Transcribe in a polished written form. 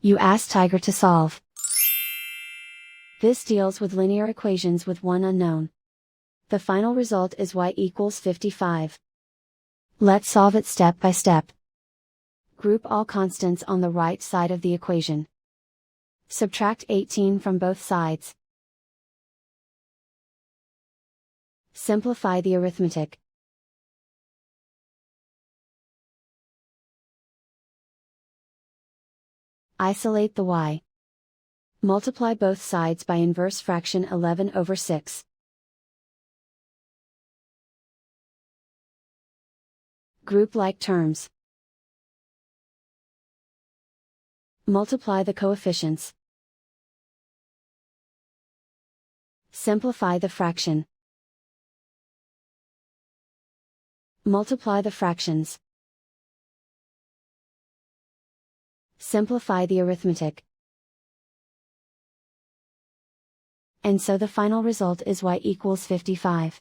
You ask Tiger to solve. This deals with linear equations with one unknown. The final result is y equals 55. Let's solve it step by step. Group all constants on the right side of the equation. Subtract 18 from both sides. Simplify the arithmetic. Isolate the y. Multiply both sides by inverse fraction 11/6. Group like terms. Multiply the coefficients. Simplify the fraction. Multiply the fractions. Simplify the arithmetic. And so the final result is y equals 55.